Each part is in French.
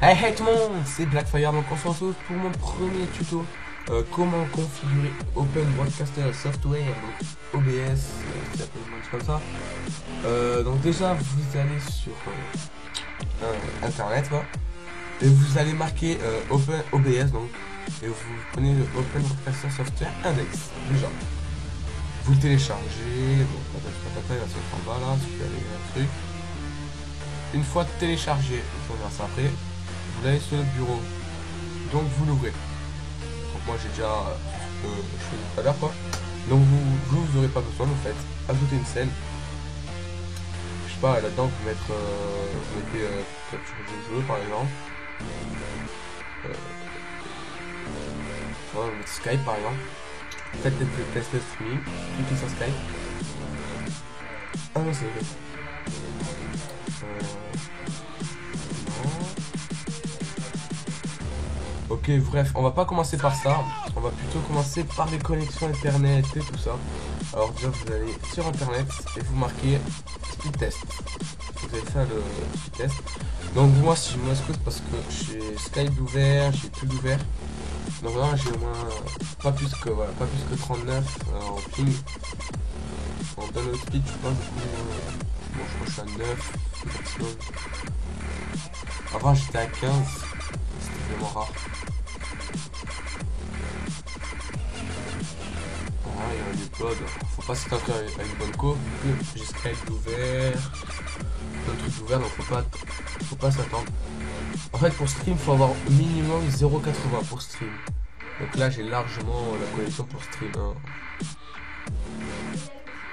Hey hey tout le monde, c'est Blackfire, donc on se retrouve pour mon premier tuto. Comment configurer Open Broadcaster Software, donc OBS, ça s'appelle comme ça. Donc déjà vous allez sur internet quoi, et vous allez marquer Open OBS donc, et vous prenez le Open Broadcaster Software Index déjà. Vous le téléchargez, bon, il va se mettre en bas là, si vous avez un truc. Une fois téléchargé, on verra ça après. Vous l'avez sur le bureau, donc vous l'ouvrez. Donc moi j'ai déjà je faisais tout à l'heure quoi. Donc vous n'aurez pas besoin, vous faites ajouter une scène. Je sais pas, là-dedans vous mettez capture de jeu par exemple. Voilà, vous mettez Skype par exemple. Faites des tests de streaming, cliquez sur Skype. Ah non c'est vrai. Ok, bref, on va pas commencer par ça, on va plutôt commencer par les connexions internet et tout ça. Alors déjà vous allez sur internet et vous marquez speed test. Vous allez faire le speed test. Donc moi si je m'excuse parce que j'ai Skype ouvert, j'ai tout ouvert. Donc là j'ai au moins pas plus que 39 en ping. En download speed je sais pas, bon je crois que je suis à 9 maximum. Avant j'étais à 15, c'était vraiment rare. Il y a un upload, faut pas s'attendre à une bonne co, vu que j'ai Skype ouvert, plein de trucs ouverts, donc faut pas s'attendre. En fait pour stream faut avoir minimum 0,80 pour stream. Donc là j'ai largement la connexion pour stream. Hein.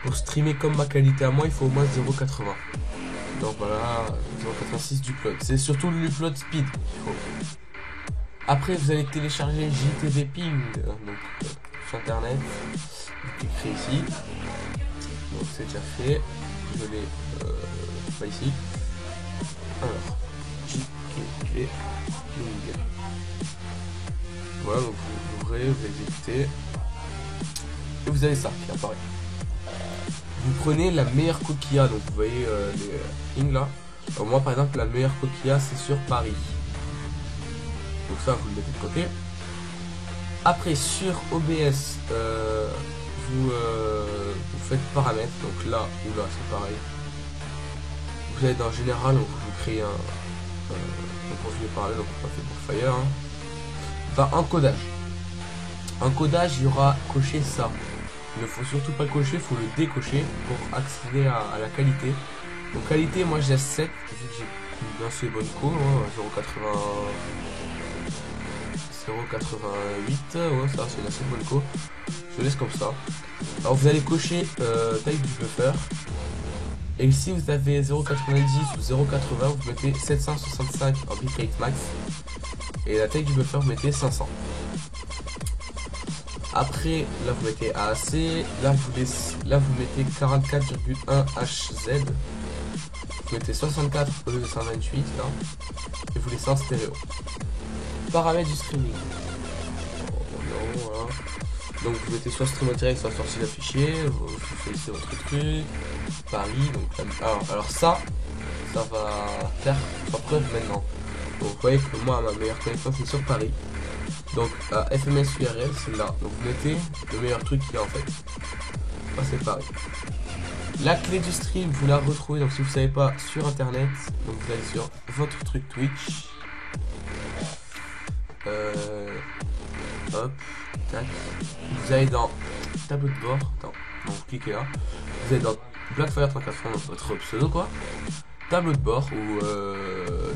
Pour streamer comme ma qualité à moi il faut au moins 0,80. Donc voilà, 0,86 d'upload. C'est surtout l'upload speed qu'il faut. Après vous allez télécharger JTV Ping, donc sur internet. Vous cliquerez ici, donc c'est déjà fait, je l'ai pas ici. Alors JTV Ping, voilà, donc vous ouvrez, vous exécutez et vous avez ça qui apparaît. Vous prenez la meilleure coquilla, donc vous voyez les pings là. Alors moi par exemple la meilleure coquilla c'est sur Paris, donc ça vous le mettez de côté. Après sur OBS vous faites paramètres, donc là ou là c'est pareil. Vous allez dans général, donc vous créez un profil parallèle, donc on va faire pour Fire. Hein. Enfin encodage. Encodage, il y aura coché ça. Il ne faut surtout pas le cocher, il faut le décocher pour accéder à la qualité. Donc qualité, moi j'ai 7, vu que j'ai une assez bonne co, hein, 0,88, ouais ça c'est une assez bonne co. Je laisse comme ça. Alors vous allez cocher taille du buffer. Et si vous avez 0,90 ou 0,80, vous mettez 765 en bitrate max. Et la taille du buffer, vous mettez 500. Après, là vous mettez AAC, là vous mettez 44,1 HZ. Vous mettez 64 au lieu de 128 là. Et vous laissez en stéréo. Paramètres du streaming. Voilà. Donc vous mettez soit stream en direct, soit sortie d'affiché, vous choisissez votre truc, Paris, donc alors ça va faire sa preuve maintenant. Donc vous voyez que moi ma meilleure connexion c'est sur Paris. Donc FMS URL c'est là, donc vous mettez le meilleur truc qu'il y a en fait. Là c'est Paris. La clé du stream vous la retrouvez, donc si vous savez pas, sur internet, donc vous allez sur votre truc Twitch. Hop, tac. Vous allez dans tableau de bord, attends, donc vous cliquez là. Vous allez dans Blackfire 380, donc votre pseudo quoi. Tableau de bord ou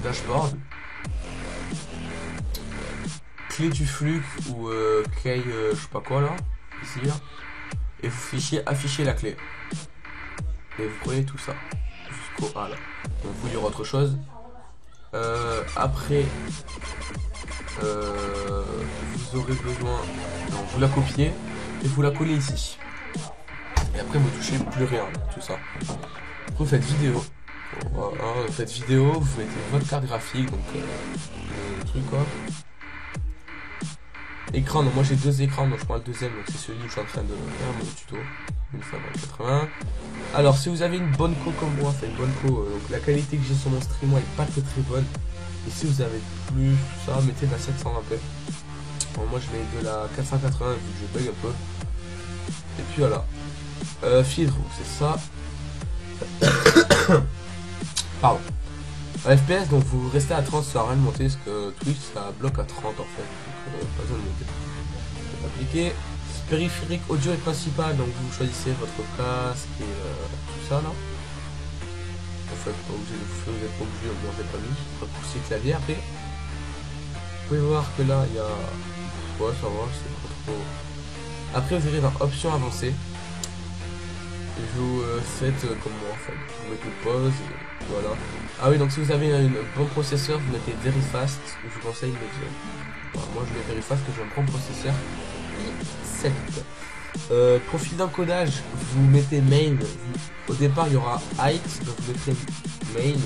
dashboard. Clé du flux ou clé je sais pas quoi là, ici là. Et vous afficher la clé. Et vous prenez tout ça jusqu'au A là. Donc vous il y aura autre chose. Après vous aurez besoin, donc vous la copiez et vous la collez ici. Et après vous touchez plus rien, tout ça. Après, vous faites vidéo. Voilà, vous faites vidéo, vous mettez votre carte graphique, donc le truc quoi. écran, donc moi j'ai 2 écrans, donc je prends le deuxième, donc c'est celui où je suis en train de faire mon tuto. Une fois dans 80. Alors si vous avez une bonne co comme moi, enfin une bonne co, donc la qualité que j'ai sur mon stream est pas très bonne. Et si vous avez plus ça, mettez de la 720p. Bon, moi je mets de la 480 vu que je bug un peu. Et puis voilà. Filtre, c'est ça. Pardon. FPS, donc vous restez à 30, ça sert à rien de monter parce que Twitch ça bloque à 30 en fait. Donc pas besoin de monter. C'est appliqué. Périphérique audio et principal, donc vous choisissez votre casque et tout ça là. En fait, pas obligé de vous êtes pas obligé, on n'en pas mis. Raccourci clavier après. Vous pouvez voir que là il y a. Ouais, ça va, c'est pas trop. Après, vous irez dans options avancées. Et vous faites comme moi en fait. Vous mettez pause et voilà. Ah oui, donc si vous avez un bon processeur, vous mettez very fast. Je vous conseille Medium. Voilà, moi je mets very fast que j'ai un bon processeur. 7. Profil d'encodage, vous mettez main. Au départ, il y aura height, donc vous mettrez main.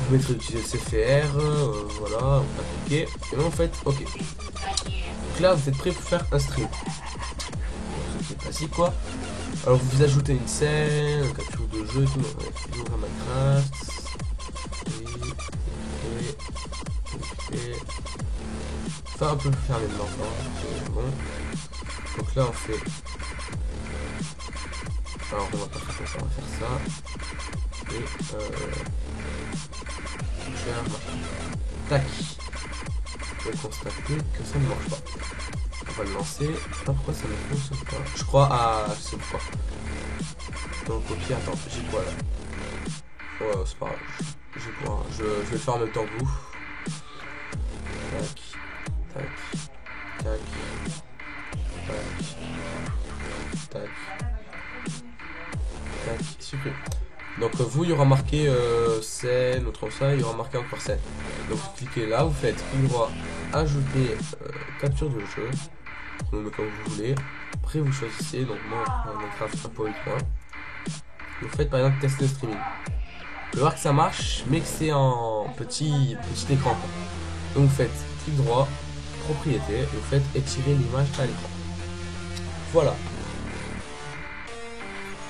Vous mettrez utiliser CFR, voilà, on va cliquer. Et là, en fait, ok. Donc là, vous êtes prêt pour faire un stream. C'est classique quoi. Alors vous ajoutez une scène, un capture de jeu, tout. Ouais, un Minecraft. Et ça on peut le faire maintenant, c'est bon. Donc là on fait. Alors on va pas faire ça, on va faire ça. Et tac. Je vais constater que ça ne marche pas. On va le lancer. Je sais pas pourquoi ça ne fonctionne pas. Je crois à. Je sais pas. Donc au pire, attends, j'ai quoi là? Ouais, c'est pas grave. J'ai quoi? Je vais le faire en même temps que vous. Tac. Tac. Tac. Tac. Tac. Tac. Super. Donc vous, il y aura marqué scène, autre ça, il y aura marqué encore scène. Donc vous cliquez là, vous faites clic droit, ajouter capture de jeu, comme vous voulez. Après vous choisissez, donc moi Minecraft PowerPoint. Vous faites par exemple test streaming. Vous pouvez voir que ça marche, mais que c'est en petit écran. Quoi. Donc vous faites clic droit, propriété, et vous faites étirer l'image à l'écran. Voilà.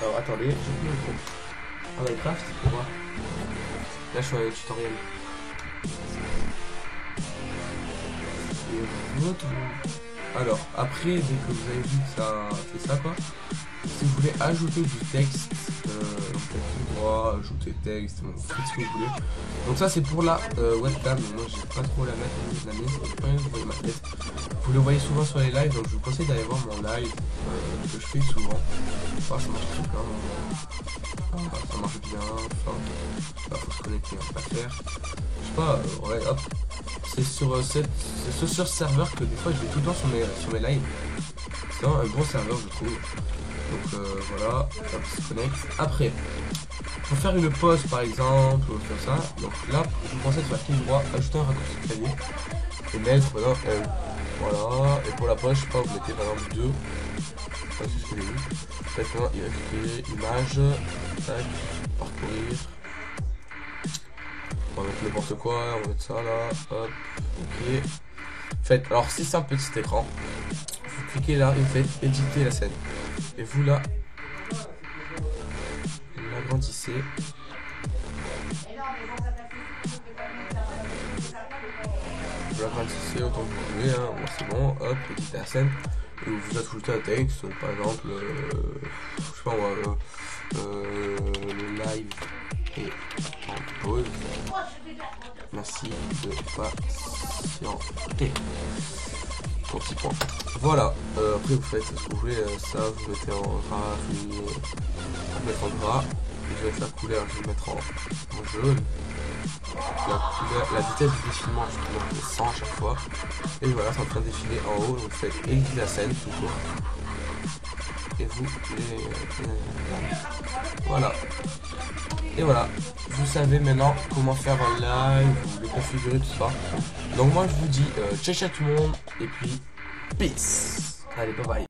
Alors attendez, j'ai mis le compte. Ah, Minecraft, pour voir. Là, je suis dans le tutoriel. Alors, après, dès que vous avez vu que ça fait ça, quoi. Si vous voulez ajouter du texte, vous droit, ajouter texte, vous faites ce que vous voulez. Donc ça, c'est pour la webcam. Moi, j'ai pas trop la mettre au niveau de la mienne. J'ai pas vous voyez ma tête. Vous le voyez souvent sur les lives, donc je vous conseille d'aller voir mon live que je fais souvent. Enfin, ça marche très bien. Ça marche bien. Enfin, là, faut se connecter, on va pas faire. Je sais pas, ouais, hop. C'est sur ce serveur que des fois je vais tout le temps sur mes lives. C'est un bon serveur, je trouve. Donc voilà, hop, se connecte. Après, pour faire une pause par exemple, ou comme ça, donc là, je vous conseille de faire clic droit, ajouter un raccourci clavier et mettre maintenant voilà, et pour la pause, je sais pas, vous mettez par exemple 2. C'est ce que j'ai vu. Maintenant, il va cliquer, image, tac, parcourir. On va mettre n'importe quoi, on va mettre ça là, hop, ok. Faites, alors si c'est un petit écran, vous cliquez là et vous faites éditer la scène. Et vous là, l'agrandissez. Vous l'agrandissez autant que vous voulez, hein. Bon, c'est bon, hop, éditer la scène. Et vous ajoutez un texte, donc, par exemple, je sais pas moi, le live est en pause. Merci de patienter. Pour 6 points. Voilà, après vous faites ce que vous voulez, ça vous mettez en gras, vous mettre en gras. Je vais mettre la couleur, je vais le mettre en jaune. La vitesse de défilement, je trouve que 100 à chaque fois. Et voilà, c'est en train de défiler en haut, donc vous faites éditer la scène tout court. Et vous voilà. Et voilà, vous savez maintenant comment faire un live, le configurer, tout ça. Donc moi je vous dis ciao ciao tout le monde, et puis peace. Allez, bye bye.